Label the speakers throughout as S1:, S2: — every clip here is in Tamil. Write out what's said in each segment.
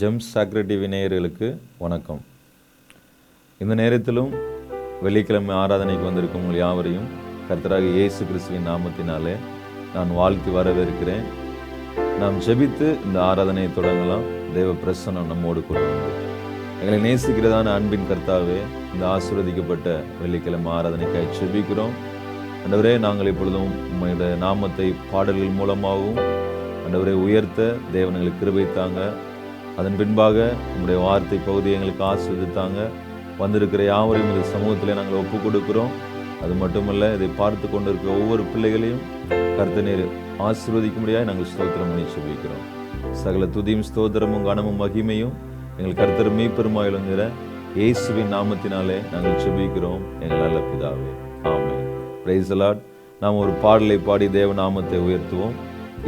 S1: ஜெம்ஸ் சாக்ரெட் டிவி நேயர்களுக்கு வணக்கம். இந்த நேரத்திலும் வெள்ளிக்கிழமை ஆராதனைக்கு வந்திருக்கும் உங்கள் யாவரையும் கர்த்தராகிய இயேசு கிறிஸ்துவின் நாமத்தினாலே நான் வாழ்த்தி வரவேற்கிறேன். நாம் ஜெபித்து இந்த ஆராதனையை தொடங்கலாம். தேவ பிரசன்னம் நம்மோடு கூட உண்டு. எங்களை நேசிக்கிறதான அன்பின் கர்த்தாவே, இந்த ஆசீர்வதிக்கப்பட்ட வெள்ளிக்கிழமை ஆராதனைக்காய் ஜெபிக்கிறோம். ஆண்டவரே, நாங்கள் இப்பொழுதும் உம்முடைய நாமத்தை பாடல்கள் மூலமாகவும் ஆண்டவரே உயர்த்த தேவன் எங்களுக்கு கிருபை தாங்க. அதன் பின்பாக உங்களுடைய வார்த்தை பகுதியை எங்களுக்கு ஆசீர்வதித்தாங்க. வந்திருக்கிற யாவரையும் இந்த சமூகத்தில் நாங்கள் ஒப்புக் கொடுக்கிறோம். அது மட்டுமல்ல, இதை பார்த்து கொண்டிருக்கிற ஒவ்வொரு பிள்ளைகளையும் கர்த்தர் நீர் ஆசீர்வதிக்கும்படியாக நாங்கள் ஸ்தோத்திரம் பண்ணி ஜெபிக்கிறோம். சகல துதியும் ஸ்தோத்திரமும் கனமும் மகிமையும் எங்கள் கர்த்தர் மீட்பெருமாய் விளங்குகிற இயேசுவின் நாமத்தினாலே நாங்கள் ஜெபிக்கிறோம் எங்கள் நல்ல பிதாவே, ஆமென். Praise the Lord. நாம் ஒரு பாடலை பாடி தேவ நாமத்தை உயர்த்துவோம்.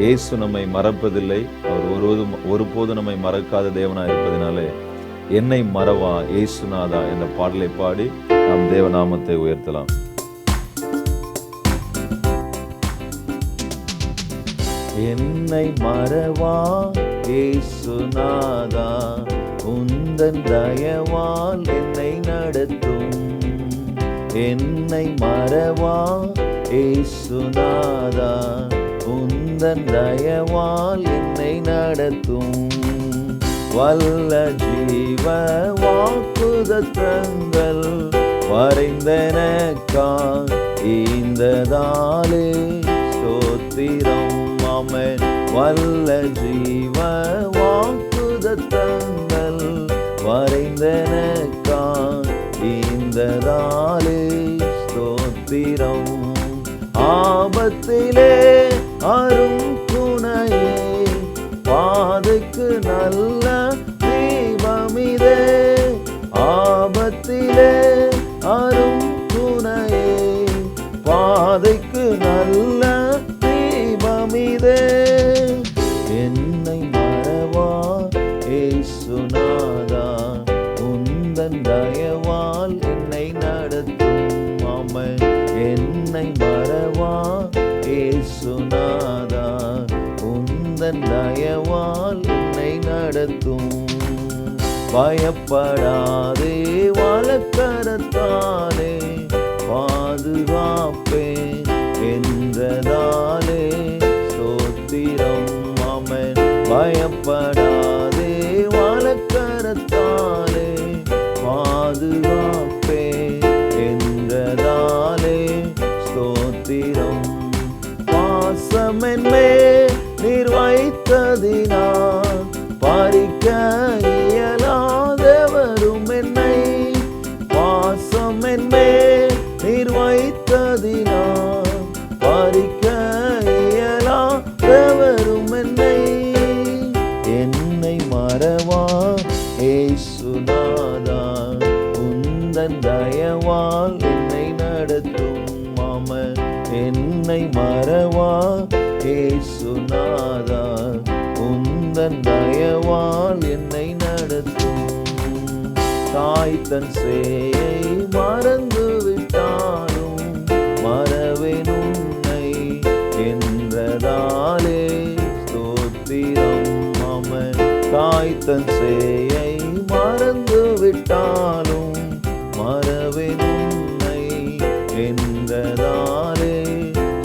S1: இயேசு நம்மை மறப்பதில்லை, அவர் ஒருபோது நம்மை மறக்காத தேவனாய் இருப்பதினாலே என்னை மறவா இயேசுநாதா என்ற பாடலை பாடி நாம் தேவ நாமத்தை உயர்த்தலாம். என்னை மறவா இயேசுநாதா, உந்தன் தயவால் என்னை நடத்தும். என்னை மறவா இயேசுநாதா, உந்தன் தயவால் என்னை நடத்தும். வல்ல ஜீவ வாக்குதத்தங்கள் வரைந்தனக்காய் ஈந்ததாலே ஸ்தோத்திரம். ஆமென். வல்ல ஜீவ வாக்குதத்தங்கள் வரைந்தனக்காய் ஈந்ததாலே ஸ்தோத்திரம். ஆபத்திலே அரும் துணையே, பாதைக்கு நல்ல தீபமிதே. ஆபத்திலே அரும் துணையே, பாதைக்கு நல்ல தீபமிதே. என்னை மறவா இயேசுநாதா, உந்தன் தயவால் என்னை நடத்தும். ஆமென். என்னை மறவா இயேசுநாதா, உந்தன் தயவால் என்னை நடத்தும். பயப்படாதே, வலக்கரத்தாலே பாதுகாப்பேன் என்றதாலே ஸ்தோத்திரம். ஆமென். பயப்படாதே, வலக்கரத்தாலே பாதுகாப்பேன் என்றதாலே ஸ்தோத்திரம். பாசமென்மே நீர் வைத்ததினால் பறிக்க இயலாதவரும் என்னை. பாசமென்மே நீர் வைத்ததினால் பறிக்க இயலாதவரும் என்னை. என்னை மறவா இயேசுநாதா, உந்தன் தயவால் என்னை நடத்தும். ஆமென். என்னை மறவா இயேசுநாதா, உந்தன் தயவால் என்னை நடத்தும். தாய் தன் சேயை மறந்து விட்டாலும் மறவேன் உன்னை என்றதாலே ஸ்தோத்திரம். ஆமென். தாய் தன் சேயை மறந்து விட்டாலும் மறவேன் உன்னை என்றதாலே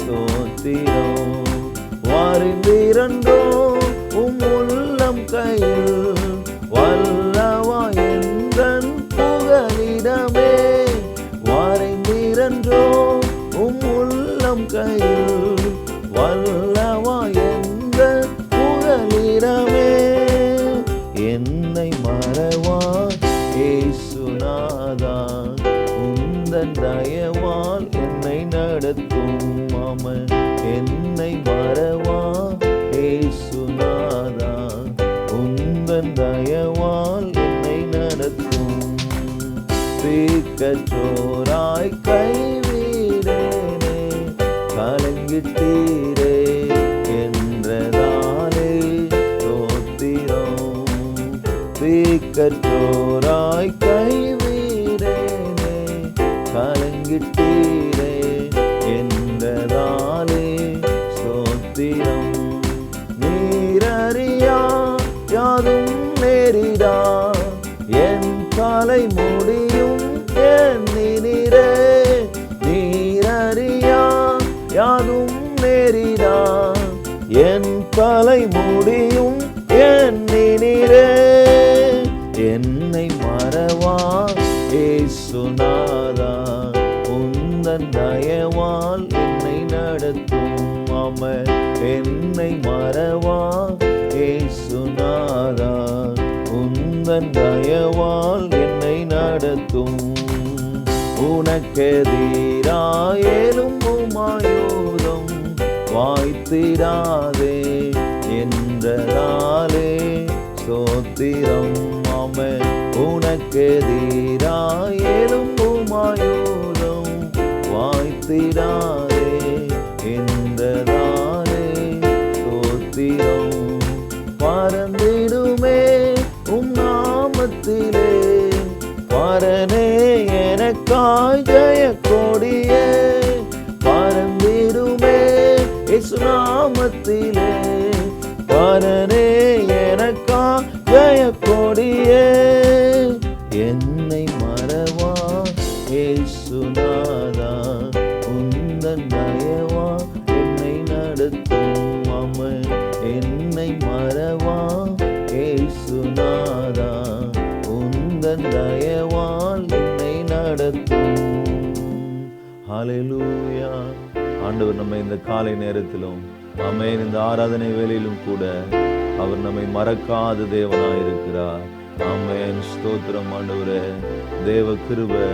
S1: ஸ்தோத்திரம். வாரிந்திரன்றோ உம் உள்ளம் கையில், வல்லவா என்றன் புகலிடமே. வாரிந்திரன்றோ உம் உள்ளம் கையில், வல்லவா என்ற புகலிடமே. என்னை மறவா இயேசுநாதா, உந்தன் தயவால் என்னை நடத்தும். ஆமென். என்னை மறவா இயேசுநாதா, உந்தன் தயவால் என்னை நடத்தும். தீர்க்கற்றோராய் கைவிடேனே, கலங்கிட்டீரே என்றதாலே ஸ்தோத்திரம். தீர்க்கற்றோராய் கைவிடேனே, கலங்கிட்டீரே என்றதாலே ஸ்தோத்திரம். நேரினார், என் தலை முடியும் எண்ணினீரே. என்னை மறவா இயேசுநாதா, உந்தன் தயவால் என்னை நடத்தும். ஆமென். என்னை மறவா இயேசுநாதா, உந்தன் தயவால் என்னை நடத்தும். உனக்கெதிராய் எழும்பும் ஆயுதம் வாய்த்திடாதே என்றதாலே ஸ்தோத்திரம். ஆமென். உனக்கெதிராய் எழும்பும் ஆயுதம் வாய்த்திடாதே என்றதாலே ஸ்தோத்திரம். பறந்திடுமே உம் நாமத்திலே, பரனே எனக்காய் ஜெய கொடியே. பறந்திடுமே இயேசு நாமத்திலே, பரனே எனக்காய் ஜெய கொடியே. என்னை மறவா இயேசுநாதா, உந்தன் தயவா என்னை நடத்தும். ஆமென். என்னை மறவா இயேசுநாதா, உந்தன் தயவால் என்னை நடத்தும். ஹல்லேலூயா. ஆண்டவர் நம்மை இந்த காலை நேரத்திலும், ஆமென், இந்த ஆராதனை வேளையிலும் கூட அவர் நம்மை மறக்காத தேவனாயிருக்கிறார். ஆமென். ஸ்தோத்திரம் ஆண்டவரே. தேவ கிருபை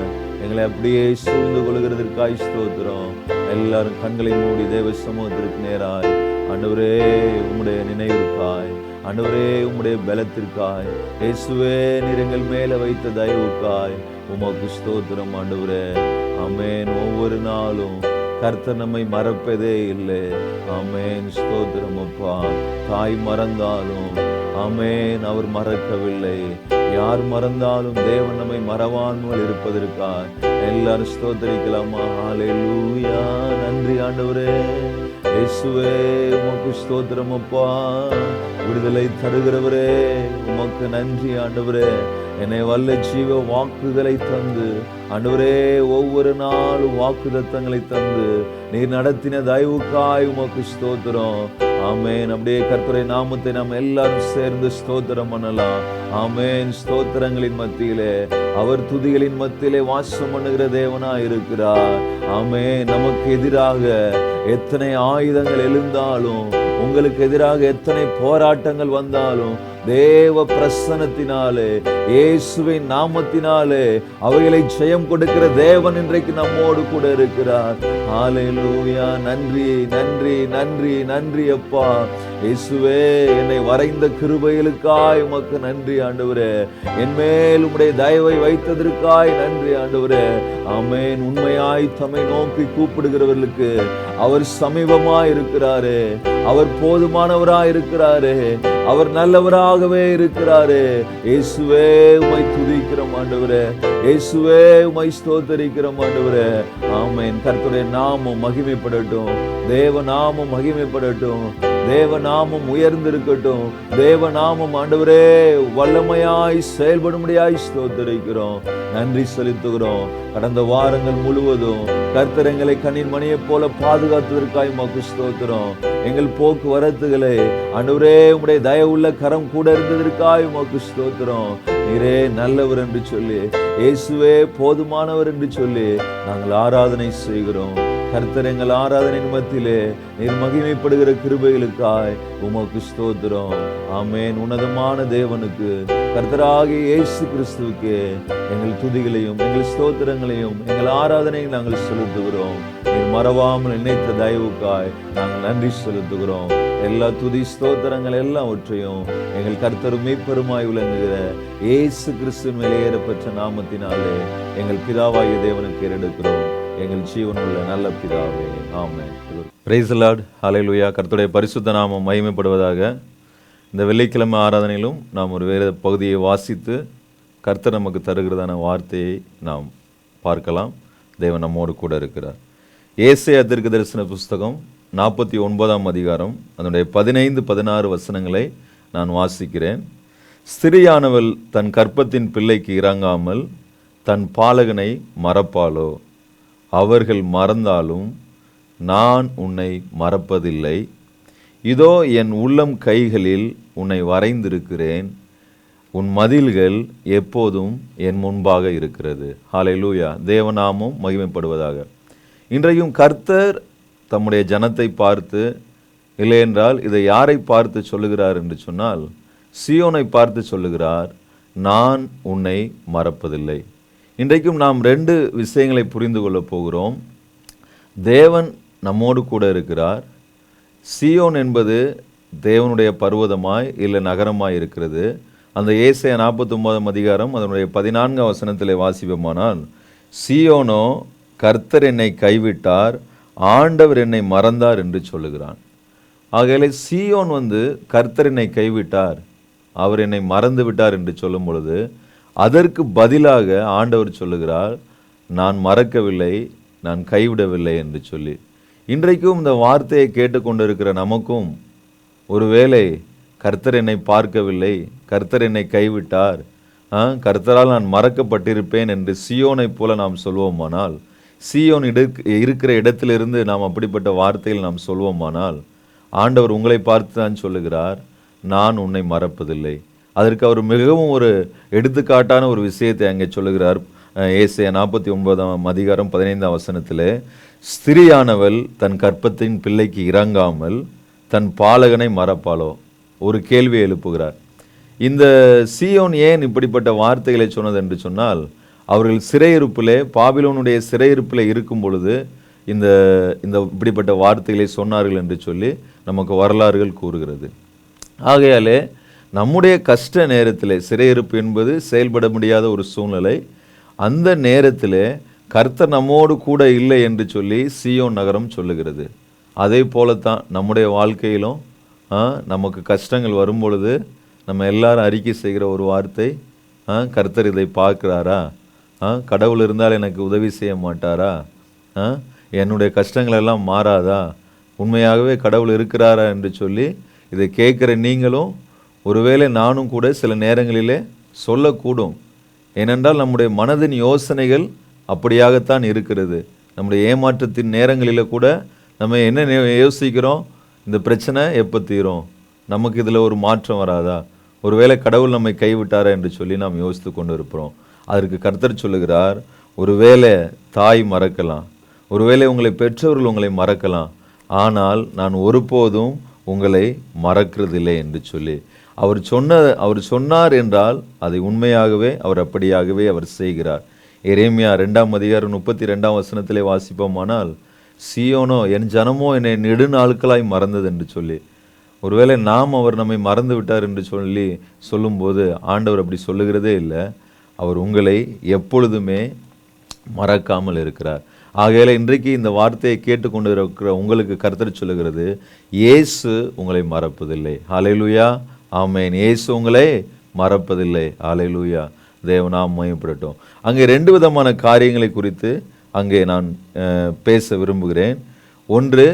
S1: எங்களை அப்படியே சூழ்ந்து கொள்கிறதற்காய் ஸ்தோத்திரம். எல்லாரும் கண்களை மூடி தேவ சமூகத்திற்கு நேராய், ஆண்டவரே உம்முடைய நினைவிற்காய், ஆண்டவரே உம்முடைய பலத்திற்காய், இயேசுவே நீர் எங்கள் மேல வைத்த தயவுக்காய் உமக்கு ஸ்தோத்திரம் ஆண்டவரே. ஆமென். ஒவ்வொரு நாளும் கர்த்தர் நம்மை மறப்பதே இல்லை. ஆமென். ஸ்தோத்திரம் அப்பா. தாய் மறந்தாலும் ஆமென் அவர் மறக்கவில்லை. யார் மறந்தாலும் தேவன் நம்மை மறவாமல் இருப்பதற்காய் எல்லாரும் ஸ்தோத்திரிக்கலாமா? ஹல்லேலூயா. நன்றி ஆண்டவரே. இயேசுவே உமக்கு ஸ்தோத்திரம் அப்பா. விடுதலை தருகிறவரே உமக்கு நன்றி ஆண்டவரே. என்னை வல்ல ஜீவ வாக்குகளை தந்து ஆண்டவரே, ஒவ்வொரு நாளும் வாக்குதத்தங்களை தந்து நீர் நடத்தின தயவுக்காய் உமக்கு ஸ்தோத்திரம். ஆமென். அப்படியே கர்த்தருடைய நாமத்தை நாம் எல்லாரும் சேர்ந்து ஸ்தோத்திரம் பண்ணலாம். ஆமென். ஸ்தோத்திரங்களின் மத்தியிலே அவர் துதிகளின் மத்தியிலே வாசம் பண்ணுகிற தேவனா இருக்கிறார். ஆமென். நமக்கு எதிராக எத்தனை ஆயுதங்கள் எழுந்தாலும், உங்களுக்கு எதிராக எத்தனை போராட்டங்கள் வந்தாலும், தேவ பிரசன்னத்தினாலே இயேசுவின் நாமத்தினாலே அவைகளை ஜெயம் கொடுக்கிற தேவன் இன்றைக்கு நம்மோடு கூட இருக்கிறார். ஹல்லேலூயா. நன்றி நன்றி நன்றி நன்றி அப்பா. இயேசுவே என்னை வரைந்த கிருபைகளுக்காய் உமக்கு நன்றி ஆண்டவரே. என் மேல் உம்முடைய தயவை வைத்ததற்காய் நன்றி ஆண்டவரே. ஆமென். உண்மையாய் தம்மை நோக்கி கூப்பிடுகிறவர்களுக்கு அவர் சமீபமாய் இருக்கிறாரே, அவர் போதுமானவராய் இருக்கிறாரே, அவர் நல்லவராகவே இருக்கிறாரே. இயேசுவே உம்மை துதிக்கிறோம் ஆண்டவரே. இயேசுவே உம்மை ஸ்தோத்திரிக்கிறோம் ஆண்டவரே. ஆமென். கர்த்தருடைய நாமம் மகிமைப்படட்டும். தேவ நாமம் மகிமைப்படட்டும். தேவ நாமம் உயர்ந்திருக்கட்டும். தேவ நாமம் ஆண்டவரே வல்லமையாய் செயல்படும்படியாய் ஸ்தோத்திரிக்கிறோம். நன்றி செலுத்துகிறோம். கடந்த வாரங்கள் முழுவதும் கர்த்தர் எங்களை கண்ணின் மணியை போல பாதுகாத்ததற்காய் உமக்கு ஸ்தோத்திரம். எங்கள் போக்குவரத்துகளை ஆண்டவரே உம்முடைய தயவுள்ள கரம் கூட இருந்ததற்காய் உமக்கு ஸ்தோத்திரம். நீரே நல்லவர் என்று சொல்லி, இயேசுவே போதுமானவர் என்று சொல்லி நாங்கள் ஆராதனை செய்கிறோம். கர்த்தர் எங்கள் ஆராதனை மத்தியிலே நீர் மகிமைப்படுகிற கிருபைகளுக்காய் உமக்கு ஸ்தோத்திரம். ஆமென். உன்னதமான தேவனுக்கு, கர்த்தராகிய இயேசு கிறிஸ்துவுக்கு எங்கள் துதிகளையும் எங்கள் ஸ்தோத்திரங்களையும் எங்கள் ஆராதனையும் நாங்கள் செலுத்துகிறோம். நீர் மறவாமல் நினைத்த தயவுக்காய் நாங்கள் நன்றி செலுத்துகிறோம். எல்லா துதி ஸ்தோத்திரங்கள் எல்லாவற்றையும் எங்கள் கர்த்தரும் மீட்பருமாய் விளங்குகிற இயேசு கிறிஸ்துவின் வெளியேறப்பெற்ற நாமத்தினாலே எங்கள் பிதாவாகிய தேவனுக்கு ஏறெடுக்கிறோம். எங்கள் ஜீவனுள்ள நல்ல பிதாவே. Amen. Praise the lord. Hallelujah. கர்த்தருடைய பரிசுத்த நாமம் மகிமைப்படுவதாக. இந்த வெள்ளிக்கிழமை ஆராதனையிலும் நாம் ஒரு வேறு பகுதியை வாசித்து கர்த்தர் நமக்கு தருகிறதான வார்த்தையை நாம் பார்க்கலாம். தேவன் நம்மோடு கூட இருக்கிறார். ஏசாயா தீர்க்கதரிசன புஸ்தகம் 49ஆம் அதிகாரம் அதனுடைய 15-16 வசனங்களை நான் வாசிக்கிறேன். ஸ்திரியானவள் தன் கற்பத்தின் பிள்ளைக்கு இறங்காமல் தன் பாலகனை மறப்பாளோ? அவர்கள் மறந்தாலும் நான் உன்னை மறப்பதில்லை. இதோ என் உள்ளம் கைகளில் உன்னை வரைந்திருக்கிறேன். உன் மதில்கள் எப்போதும் என் முன்பாக இருக்கிறது. ஹல்லேலூயா. தேவநாமம் மகிமைப்படுவதாக. இன்றையும் கர்த்தர் தம்முடைய ஜனத்தை பார்த்து, இல்லை என்றால் இதை யாரை பார்த்து சொல்லுகிறார் என்று சொன்னால், சீயோனை பார்த்து சொல்லுகிறார், நான் உன்னை மறப்பதில்லை. இன்றைக்கும் நாம் 2 விஷயங்களை புரிந்து கொள்ளப் போகிறோம். தேவன் நம்மோடு கூட இருக்கிறார். சீயோன் என்பது தேவனுடைய பர்வதமாய் இல்லை நகரமாய் இருக்கிறது. அந்த ஏசாயா 49 அதிகாரம் அதனுடைய 14 வசனத்திலே வாசிப்போமானால், சீயோனோ கர்த்தர் என்னை கைவிட்டார், ஆண்டவர் என்னை மறந்தார் என்று சொல்லுகிறான். ஆகையாலே சீயோன் கர்த்தர் என்னை கைவிட்டார், அவர் என்னை மறந்து விட்டார் என்று சொல்லும் பொழுது, அதற்கு பதிலாக ஆண்டவர் சொல்லுகிறார், நான் மறக்கவில்லை, நான் கைவிடவில்லை என்று சொல்லி. இன்றைக்கும் இந்த வார்த்தையை கேட்டுக்கொண்டிருக்கிற நமக்கும் ஒருவேளை கர்த்தர் என்னை பார்க்கவில்லை, கர்த்தர் என்னை கைவிட்டார், கர்த்தரால் நான் மறக்கப்பட்டிருப்பேன் என்று சீயோனை போல நாம் சொல்வோமானால், சீயோன் இருக்கிற இடத்திலிருந்து நாம் அப்படிப்பட்ட வார்த்தையில் நாம் சொல்வோமானால், ஆண்டவர் உங்களை பார்த்து தான் சொல்லுகிறார், நான் உன்னை மறப்பதில்லை. அதற்கு அவர் மிகவும் ஒரு எடுத்துக்காட்டான ஒரு விஷயத்தை அங்கே சொல்லுகிறார். ஏசாயா 49 அதிகாரம் 15 வசனத்திலே, ஸ்திரியானவள் தன் கற்பத்தின் பிள்ளைக்கு இறங்காமல் தன் பாலகனை மறப்பாளோ? ஒரு கேள்வியை எழுப்புகிறார். இந்த சீயோன் ஏன் இப்படிப்பட்ட வார்த்தைகளை சொன்னது என்று சொன்னால், அவர்கள் சிறையிருப்பிலே, பாபிலோனுடைய சிறையிருப்பிலே இருக்கும் பொழுது இந்த இப்படிப்பட்ட வார்த்தைகளை சொன்னார்கள் என்று சொல்லி நமக்கு வரலாறுகள் கூறுகிறது. ஆகையாலே நம்முடைய கஷ்ட நேரத்தில், சிறையிருப்பு என்பது செயல்பட முடியாத ஒரு சூழ்நிலை, அந்த நேரத்தில் கர்த்தர் நம்மோடு கூட இல்லை என்று சொல்லி சீயோன் நகரம் சொல்லுகிறது. அதே போலத்தான் நம்முடைய வாழ்க்கையிலும் நமக்கு கஷ்டங்கள் வரும் பொழுது நம்ம எல்லாரும் அறிக்கை செய்கிற ஒரு வார்த்தை, கர்த்தர் இதை பார்க்குறாரா, கடவுள் இருந்தால் எனக்கு உதவி செய்ய மாட்டாரா, என்னுடைய கஷ்டங்கள் எல்லாம் மாறாதா, உண்மையாகவே கடவுள் இருக்கிறாரா என்று சொல்லி இதை கேட்குற நீங்களும் ஒருவேளை நானும் கூட சில நேரங்களிலே சொல்லக்கூடும். ஏனென்றால் நம்முடைய மனதின் யோசனைகள் அப்படியாகத்தான் இருக்கிறது. நம்முடைய ஏமாற்றத்தின் நேரங்களில் கூட நம்ம என்ன யோசிக்கிறோம், இந்த பிரச்சனை எப்போ தீரும், நமக்கு இதில் ஒரு மாற்றம் வராதா, ஒருவேளை கடவுள் நம்மை கைவிட்டாரா என்று சொல்லி நாம் யோசித்து கொண்டு இருப்போம். அதற்கு கர்த்தர் சொல்லுகிறார், ஒருவேளை தாய் மறக்கலாம், ஒருவேளை உங்களை பெற்றவர்கள் உங்களை மறக்கலாம், ஆனால் நான் ஒருபோதும் உங்களை மறக்கிறதில்லை என்று சொல்லி அவர் சொன்னார் என்றால் அதை உண்மையாகவே அவர் அப்படியாகவே அவர் செய்கிறார். எரேமியா 2 அதிகாரம் 32 வசனத்திலே வாசிப்போமானால், சீயோனோ என் ஜனமோ என்னை நெடுநாட்களாய் மறந்தது என்று சொல்லி. ஒருவேளை நாம் அவர் நம்மை மறந்து விட்டார் என்று சொல்லும்போது ஆண்டவர் அப்படி சொல்லுகிறதே இல்லை. அவர் உங்களை எப்பொழுதுமே மறக்காமல் இருக்கிறார். ஆகையால இன்றைக்கு இந்த வார்த்தையை கேட்டுக்கொண்டு இருக்கிற உங்களுக்கு கர்த்தர் சொல்லுகிறது, இயேசு உங்களை மறப்பதில்லை. ஹல்லேலூயா, ஆமென். இயேசு உங்களை மறப்பதில்லை. ஹல்லேலூயா, தேவநாமம் மகிமைப்படட்டும். அங்கே 2 விதமான காரியங்களை குறித்து அங்கே நான் பேச விரும்புகிறேன். ஒன்று,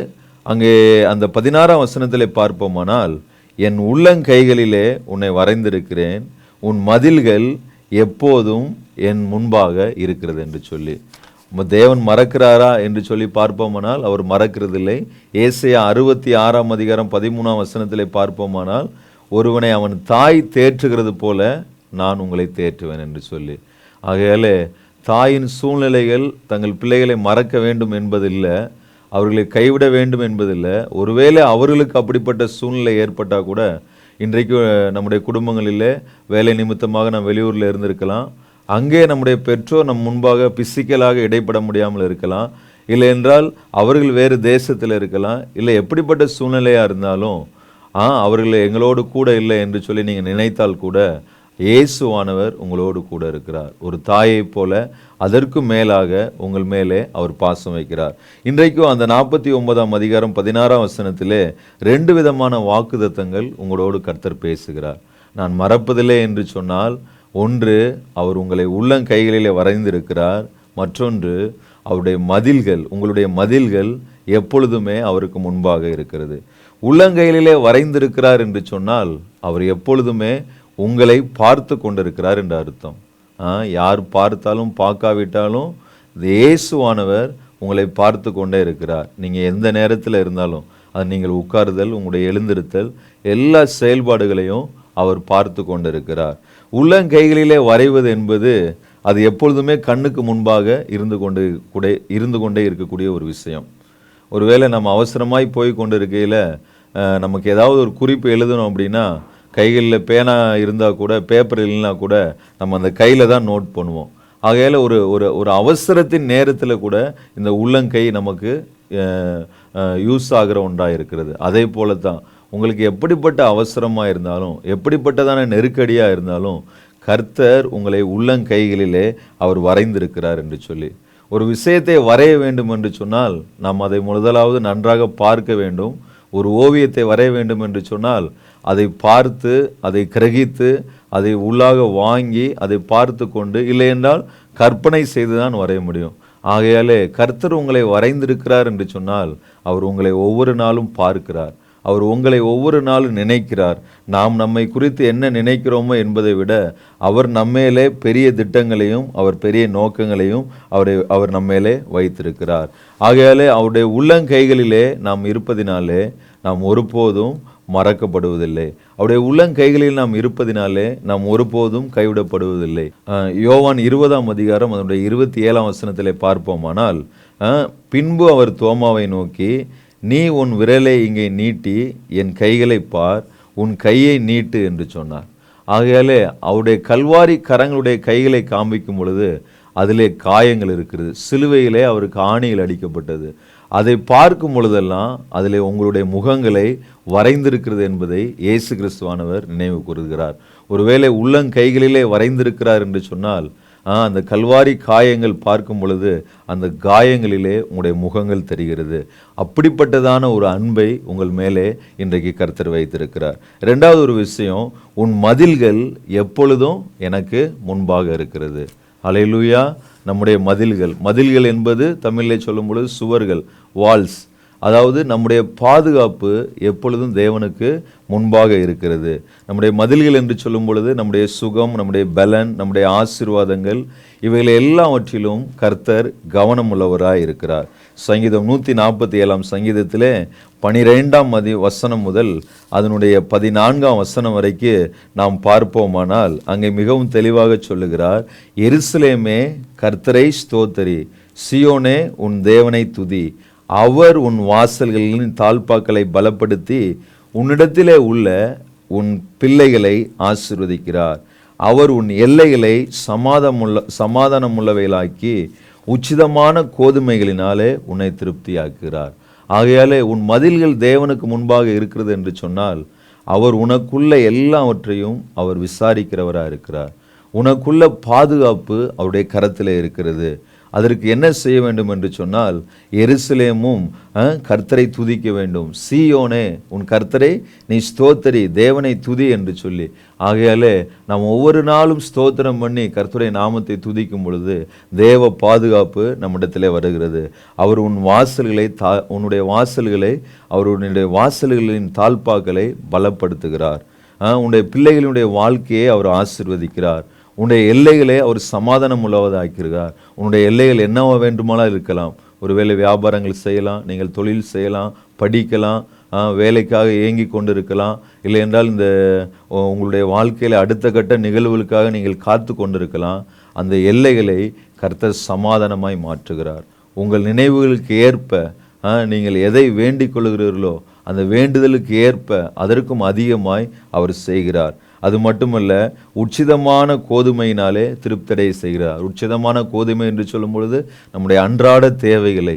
S1: அங்கே அந்த 16 வசனத்திலே பார்ப்போமானால், என் உள்ளங்கைகளிலே உன்னை வரைந்திருக்கிறேன், உன் மதில்கள் எப்போதும் என் முன்பாக இருக்கிறது என்று சொல்லி. தேவன் மறக்கிறாரா என்று சொல்லி பார்ப்போமானால் அவர் மறக்கிறதில்லை. ஏசாயா 66 அதிகாரம் 13 வசனத்திலே பார்ப்போமானால், ஒருவனை அவன் தாய் தேற்றுகிறது போல நான் உங்களை தேற்றுவேன் என்று சொல்லி. ஆகையாலே தாயின் சூழ்நிலைகள் தங்கள் பிள்ளைகளை மறக்க வேண்டும் என்பதில்லை, அவர்களை கைவிட வேண்டும் என்பதில்லை. ஒருவேளை அவர்களுக்கு அப்படிப்பட்ட சூழ்நிலை ஏற்பட்டால் கூட, இன்றைக்கு நம்முடைய குடும்பங்களிலே வேலை நிமித்தமாக நாம் வெளியூரில் இருந்திருக்கலாம், அங்கே நம்முடைய பெற்றோர் நம் முன்பாக பிசிக்கலாக இடைப்பட முடியாமல் இருக்கலாம், இல்லை என்றால் அவர்கள் வேறு தேசத்தில் இருக்கலாம், இல்லை எப்படிப்பட்ட சூழ்நிலையாக இருந்தாலும் அவர்கள் எங்களோடு கூட இல்லை என்று சொல்லி நீங்கள் நினைத்தால் கூட இயேசுவானவர் உங்களோடு கூட இருக்கிறார். ஒரு தாயைப் போல அதற்கு மேலாக உங்கள் மேலே அவர் பாசம் வைக்கிறார். இன்றைக்கும் அந்த 49 அதிகாரம் 16 வசனத்திலே 2 விதமான வாக்குத்தத்தங்கள் உங்களோடு கர்த்தர் பேசுகிறார். நான் மறப்பதில்லை என்று சொன்னால், ஒன்று, அவர் உங்களை உள்ளங்கைகளிலே வரைந்திருக்கிறார். மற்றொன்று, அவருடைய மதில்கள், உங்களுடைய மதில்கள் எப்பொழுதுமே அவருக்கு முன்பாக இருக்கிறது. உள்ளங்கையிலே வரைந்திருக்கிறார் என்று சொன்னால் அவர் எப்பொழுதுமே உங்களை பார்த்து கொண்டிருக்கிறார் என்று அர்த்தம். யார் பார்த்தாலும் பார்க்காவிட்டாலும் இயேசுவானவர் உங்களை பார்த்து கொண்டே இருக்கிறார். நீங்கள் எந்த நேரத்தில் இருந்தாலும், அது நீங்கள் உட்காருதல், உங்களுடைய எழுந்திருத்தல், எல்லா செயல்பாடுகளையும் அவர் பார்த்து கொண்டு இருக்கிறார். உள்ளங்கைகளிலே வரைவது என்பது அது எப்பொழுதுமே கண்ணுக்கு முன்பாக இருந்து கொண்டே இருக்கக்கூடிய ஒரு விஷயம். ஒருவேளை நம்ம அவசரமாய் போய் கொண்டு இருக்கையில் நமக்கு ஏதாவது ஒரு குறிப்பு எழுதணும் அப்படின்னா, கைகளில் பேனா இருந்தால் கூட, பேப்பர் இல்லைனா கூட நம்ம அந்த கையில் தான் நோட் பண்ணுவோம். ஆகையால் ஒரு ஒரு ஒரு அவசரத்தின் நேரத்தில் கூட இந்த உள்ளங்கை நமக்கு யூஸ் ஆகிற ஒன்றாக இருக்கிறது. அதே போல தான் உங்களுக்கு எப்படிப்பட்ட அவசரமாக இருந்தாலும், எப்படிப்பட்டதான நெருக்கடியாக இருந்தாலும், கர்த்தர் உங்களை உள்ளங்கைகளிலே அவர் வரைந்திருக்கிறார் என்று சொல்லி, ஒரு விஷயத்தை வரைய வேண்டும் என்று சொன்னால் நாம் அதை முதலாவது நன்றாக பார்க்க வேண்டும். ஒரு ஓவியத்தை வரைய வேண்டும் என்று சொன்னால் அதை பார்த்து, அதை கிரகித்து, அதை உள்ளாக வாங்கி, அதை பார்த்து கொண்டு, இல்லை என்றால் கற்பனை செய்து தான் வரைய முடியும். ஆகையாலே கர்த்தர் உங்களை வரைந்திருக்கிறார் என்று சொன்னால் அவர் உங்களை ஒவ்வொரு நாளும் பார்க்கிறார். அவர் உங்களை ஒவ்வொரு நாளும் நினைக்கிறார். நாம் நம்மை குறித்து என்ன நினைக்கிறோமோ என்பதை விட அவர் நம்மேலே பெரிய திட்டங்களையும் அவர் பெரிய நோக்கங்களையும் அவர் நம்மேலே வைத்திருக்கிறார். ஆகையாலே அவருடைய உள்ளங்கைகளிலே நாம் இருப்பதினாலே நாம் ஒருபோதும் மறக்கப்படுவதில்லை. அவருடைய உள்ளங்கைகளில் நாம் இருப்பதினாலே நாம் ஒருபோதும் கைவிடப்படுவதில்லை. யோவான் 20ஆம் அதிகாரம் அதனுடைய 27ஆம் வசனத்திலே பார்ப்போமானால், பின்பு அவர் தோமாவை நோக்கி, நீ உன் விரலை இங்கே நீட்டி என் கைகளை பார், உன் கையை நீட்டு என்று சொன்னார். ஆகையாலே அவருடைய கல்வாரி கரங்களுடைய கைகளை காண்பிக்கும் பொழுது அதிலே காயங்கள் இருக்கிறது. சிலுவையிலே அவருக்கு ஆணியில் அடிக்கப்பட்டது. அதை பார்க்கும் பொழுதெல்லாம் அதிலே உங்களுடைய முகங்களை வரைந்திருக்கிறது என்பதை இயேசு கிறிஸ்துவானவர் நினைவு கூறுகிறார். ஒருவேளை உள்ளங்கைகளிலே வரைந்திருக்கிறார் என்று சொன்னால் அந்த கல்வாரி காயங்கள் பார்க்கும் பொழுது அந்த காயங்களிலே உங்களுடைய முகங்கள் தெரிகிறது. அப்படிப்பட்டதான ஒரு அன்பை உங்கள் மேலே இன்றைக்கு கர்த்தர் வைத்திருக்கிறார். இரண்டாவது ஒரு விஷயம், உன் மதில்கள் எப்பொழுதும் எனக்கு முன்பாக இருக்கிறது. அல்லேலூயா. நம்முடைய மதில்கள் என்பது தமிழிலே சொல்லும் பொழுது சுவர்கள், வால்ஸ். அதாவது நம்முடைய பாதுகாப்பு எப்பொழுதும் தேவனுக்கு முன்பாக இருக்கிறது. நம்முடைய மதில்கள் என்று சொல்லும் பொழுது நம்முடைய சுகம், நம்முடைய பலன், நம்முடைய ஆசீர்வாதங்கள், இவைகள் எல்லாவற்றிலும் கர்த்தர் கவனம் உள்ளவராய் இருக்கிறார். சங்கீதம் 147ஆம் சங்கீதத்திலே 12ஆம் வசனம் முதல் அதனுடைய 14ஆம் வசனம் வரைக்கு நாம் பார்ப்போமானால் அங்கே மிகவும் தெளிவாக சொல்லுகிறார், எருசலேமே கர்த்தரை ஸ்தோத்தரி, சியோனே உன் தேவனை துதி, அவர் உன் வாசல்களின் தாழ்பாக்களை பலப்படுத்தி உன்னிடத்திலே உள்ள உன் பிள்ளைகளை ஆசீர்வதிக்கிறார். அவர் உன் எல்லைகளை சமாதானமுள்ளவைகளாக்கி உச்சிதமான கோதுமைகளினாலே உன்னை திருப்தியாக்குகிறார். ஆகையாலே உன் மதில்கள் தேவனுக்கு முன்பாக இருக்கிறது என்று சொன்னால் அவர் உனக்குள்ள எல்லாவற்றையும் அவர் விசாரிக்கிறவராக இருக்கிறார். உனக்குள்ள பாதுகாப்பு அவருடைய கரத்தில் இருக்கிறது. அதற்கு என்ன செய்ய வேண்டும் என்று சொன்னால், எருசலேமும் கர்த்தரை துதிக்க வேண்டும், சீயோனே உன் கர்த்தரை நீ ஸ்தோத்தரி, தேவனை துதி என்று சொல்லி. ஆகையாலே நாம் ஒவ்வொரு நாளும் ஸ்தோத்திரம் பண்ணி கர்த்தருடைய நாமத்தை துதிக்கும் பொழுது தேவ பாதுகாப்பு நம்மிடத்திலே வருகிறது. அவர் உன் வாசல்களை உன்னுடைய வாசல்களை அவருடைய வாசல்களின் தாழ்பாக்களை பலப்படுத்துகிறார். உன்னுடைய பிள்ளைகளுடைய வாழ்க்கையை அவர் ஆசீர்வதிக்கிறார். உன்னுடைய எல்லைகளை அவர் சமாதானம் உள்ளவதாக்கிறார். உன்னுடைய எல்லைகள் என்னவா வேண்டுமானால் இருக்கலாம். ஒருவேளை வியாபாரங்கள் செய்யலாம், நீங்கள் தொழில் செய்யலாம், படிக்கலாம், வேலைக்காக ஏங்கி கொண்டு இருக்கலாம், இல்லை என்றால் இந்த உங்களுடைய வாழ்க்கையில் அடுத்த கட்ட நிகழ்வுகளுக்காக நீங்கள் காத்து கொண்டிருக்கலாம். அந்த எல்லைகளை கர்த்தர் சமாதானமாய் மாற்றுகிறார். உங்கள் நினைவுகளுக்கு ஏற்ப நீங்கள் எதை வேண்டிக் கொள்கிறீர்களோ அந்த வேண்டுதலுக்கு ஏற்ப அதற்கும் அதிகமாய் அவர் செய்கிறார். அது மட்டுமல்ல, உச்சிதமான கோதுமையினாலே திருப்தியடைய செய்கிறார். உச்சிதமான கோதுமை என்று சொல்லும் பொழுது நம்முடைய அன்றாட தேவைகளை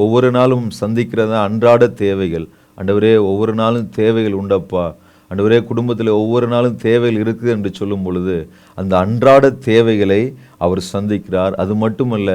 S1: ஒவ்வொரு நாளும் சந்திக்கிறத அன்றாட தேவைகள். ஆண்டவரே ஒவ்வொரு நாளும் தேவைகள் உண்டப்பா, ஆண்டவரே குடும்பத்தில் ஒவ்வொரு நாளும் தேவைகள் இருக்குது என்று சொல்லும் பொழுது அந்த அன்றாட தேவைகளை அவர் சந்திக்கிறார். அது மட்டுமல்ல,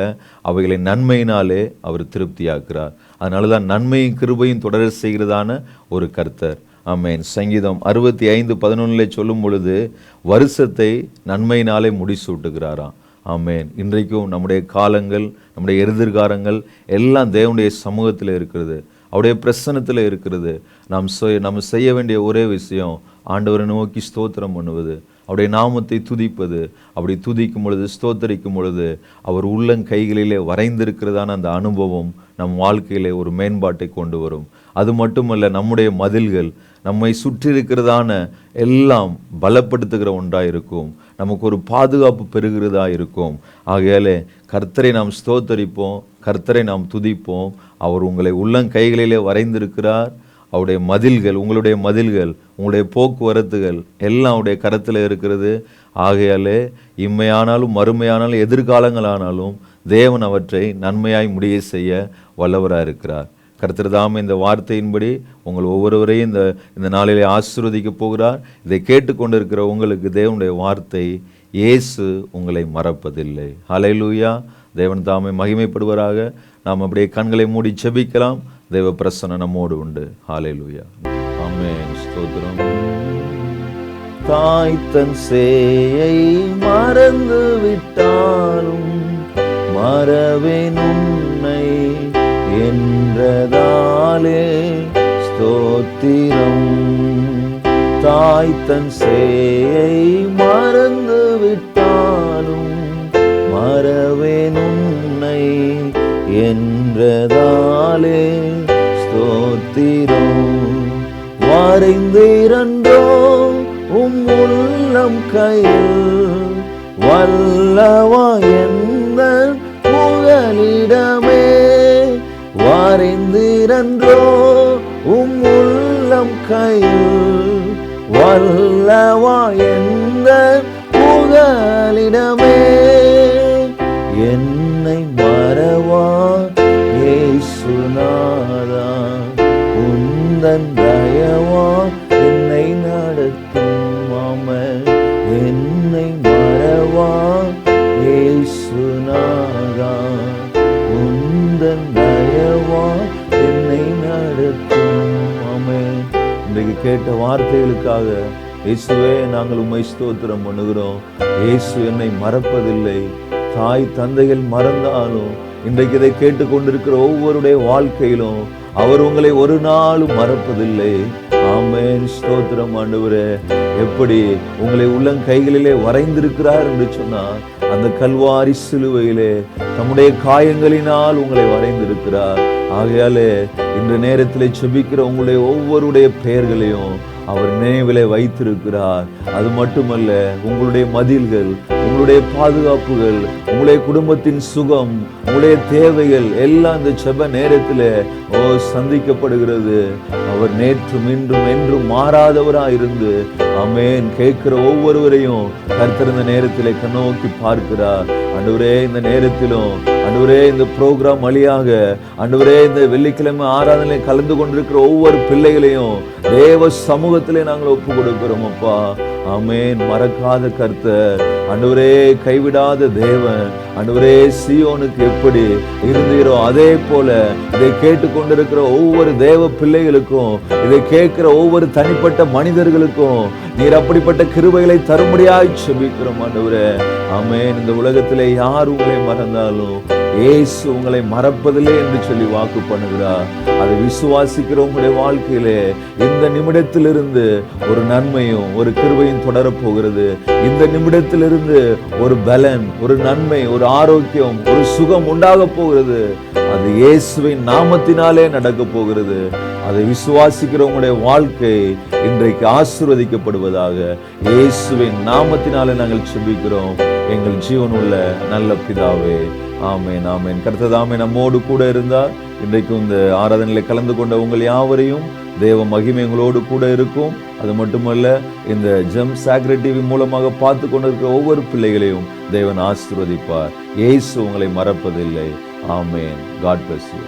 S1: அவைகளை நன்மையினாலே அவர் திருப்தியாக்குறார். அதனால தான் நன்மையும் கிருபையும் தொடர செய்கிறதான ஒரு கர்த்தர். ஆமென். சங்கீதம் 65:11 சொல்லும் பொழுது வருஷத்தை நன்மையினாலே முடிசூட்டுகிறாராம். ஆமென். இன்றைக்கும் நம்முடைய காலங்கள், நம்முடைய எதிர்காலங்கள் எல்லாம் தேவனுடைய சமூகத்தில் இருக்கிறது, அவருடைய பிரசன்னத்தில் இருக்கிறது. நாம் செய்ய வேண்டிய ஒரே விஷயம் ஆண்டவரை நோக்கி ஸ்தோத்திரம் பண்ணுவது, அவருடைய நாமத்தை துதிப்பது. அப்படி துதிக்கும் பொழுது, ஸ்தோத்தரிக்கும் பொழுது அவர் உள்ளங்கைகளிலே வரைந்திருக்கிறதான அந்த அனுபவம் நம் வாழ்க்கையிலே ஒரு மேம்பாட்டை கொண்டு வரும். அது மட்டுமல்ல, நம்முடைய மதில்கள் நம்மை சுற்றி இருக்கிறதான எல்லாம் பலப்படுத்துகிற ஒன்றாக இருக்கும். நமக்கு ஒரு பாதுகாப்பு பெறுகிறதா இருக்கும். ஆகையாலே கர்த்தரை நாம் ஸ்தோத்தரிப்போம், கர்த்தரை நாம் துதிப்போம். அவர் உங்களை உள்ளங்கைகளிலே வரைந்திருக்கிறார். அவருடைய மதில்கள், உங்களுடைய மதில்கள், உங்களுடைய போக்குவரத்துகள் எல்லாம் அவருடைய கரத்தில் இருக்கிறது. ஆகையாலே இம்மையானாலும் மறுமையானாலும் எதிர்காலங்களானாலும் தேவன் அவற்றை நன்மையாய் முடிய செய்ய வல்லவராக இருக்கிறார். கர்த்தர் தாமே இந்த வார்த்தையின்படி உங்கள் ஒவ்வொருவரையும் இந்த நாளிலே ஆசீர்வதிக்க போகிறார். இதை கேட்டுக்கொண்டிருக்கிற உங்களுக்கு தேவனுடைய வார்த்தை, இயேசு உங்களை மறப்பதில்லை. ஹல்லேலூயா. தேவன் தாமே மகிமைப்படுவராக. நாம் அப்படியே கண்களை மூடி செபிக்கலாம். தேவ பிரசன்னம் நம்மோடு உண்டு. ஹல்லேலூயா. ஆமென். ஸ்தோத்திரம். தாய் தன் சேயை மறந்து விட்டாலும் மறவேன் உன்னை என்றதாலே ஸ்தோத்திரம். தாய் தன் சேயை மறந்து விட்டாலும் மறவேன் உன்னை என்றதாலே ஸ்தோத்திரம். வரைந்திரன்றோ உள்ளம் கையில் வல்லவா எந்த புகலிடமே. வரைந்திரன்றோ உள்ளம் கையில் வல்லவா எந்த புகலிடமே. என்னை மறவா இயேசுநாதா, உந்தன் தயவா என்னை நடத்தும். என்னை மறவா இயேசுநாதா, உந்தன் தயவா என்னை நடத்தும். ஆமென். இன்றைக்கு கேட்ட வார்த்தைகளுக்காக இயேசுவே நாங்கள் உம்மை ஸ்தோத்திரம் பண்ணுகிறோம். இயேசு என்னை மறப்பதில்லை. தாய் தந்தைகள் மறந்தாலும் இன்றைக்கு இதை கேட்டுக்கொண்டிருக்கிற ஒவ்வொருடைய வாழ்க்கையிலும் அவர் உங்களை ஒரு நாளும் மறப்பதில்லை. ஆமென். ஸ்தோத்திரம் ஆண்டவரே. எப்படி உங்களை உள்ளங்கைகளிலே வரைந்திருக்கிறார் என்று சொன்னார். அந்த கல்வாரி சிலுவையிலே தம்முடைய காயங்களினால் உங்களை வரைந்திருக்கிறார். ஆகையாலே இந்த நேரத்திலே செபிக்கிற உங்களுடைய ஒவ்வொருடைய பெயர்களையும் அவர் நினைவிலே வைத்திருக்கிறார். அது மட்டுமல்ல, உங்களுடைய மதில்கள், உங்களுடைய பாதுகாப்புகள், உங்களுடைய குடும்பத்தின் சுகம், உங்களுடைய தேவைகள் எல்லாம் இந்த செப நேரத்தில் சந்திக்கப்படுகிறது. அவர் நேற்றும் இன்றும் என்றும் மாறாதவராக இருந்து ஆமென் கேட்கிற ஒவ்வொருவரையும் கர்த்தர் இந்த நேரத்திலே கண்ணோக்கி பார்க்கிறார். ஆண்டவரே, இந்த நேரத்திலும் ஆண்டவரே, இந்த ப்ரோக்ராம் வழியாக ஆண்டவரே, இந்த வெள்ளிக்கிழமை ஆராதனை கலந்து கொண்டிருக்கிற ஒவ்வொரு பிள்ளைகளையும் தேவ சமூகத்திலே நாங்கள் ஒப்பு கொடுக்கிறோம் அப்பா. ஆமென். மறக்காத கர்த்தர், ஆண்டவரே கைவிடாத தேவன், ஆண்டவரே சீயோனுக்கு எப்படி இருந்தீரோ அதே போல இதை கேட்டுக்கொண்டிருக்கிற ஒவ்வொரு தேவ பிள்ளைகளுக்கும், இதை கேட்கிற ஒவ்வொரு தனிப்பட்ட மனிதர்களுக்கும் நீர் அப்படிப்பட்ட கிருபைகளை தரும்படியாய் செபிக்கிறோம் ஆண்டவரே. ஆமென். இந்த உலகத்திலே யார் உங்களை மறந்தாலும் இயேசு உங்களை மறப்பதில்லை என்று சொல்லி வாக்கு பண்ணுகிறார். அதை விசுவாசிக்கிற உங்களுடைய வாழ்க்கையிலே இந்த நிமிடத்திலிருந்து ஒரு நன்மையும் ஒரு கிருபையும் தொடரப்போகிறது. இந்த நிமிடத்திலிருந்து ஒரு பலன், ஒரு நன்மை, ஒரு ஆரோக்கியம், ஒரு சுகம் உண்டாக போகிறது. அது இயேசுவின் நாமத்தினாலே நடக்க போகிறது. அதை விசுவாசிக்கிற உங்களுடைய வாழ்க்கை இன்றைக்கு ஆசீர்வதிக்கப்படுவதாக இயேசுவின் நாமத்தினாலே நாங்கள் செபிக்கிறோம் எங்கள் ஜீவனுள்ள நல்ல பிதாவே. ஆமென். ஆமென். கர்த்தர் தாமே நம்மோடு கூட இருந்தார். இன்றைக்கு இந்த ஆராதனையில கலந்து கொண்ட உங்கள் யாவரையும் தேவ மகிமை உங்களோடு கூட இருக்கும். அது மட்டுமல்ல, இந்த ஜெம் சாக்ரெட் டிவி மூலமாக பார்த்து கொண்டிருக்கிற ஒவ்வொரு பிள்ளைகளையும் தேவன் ஆசீர்வதிப்பார். இயேசு உங்களை மறப்பதில்லை. ஆமென். God bless you.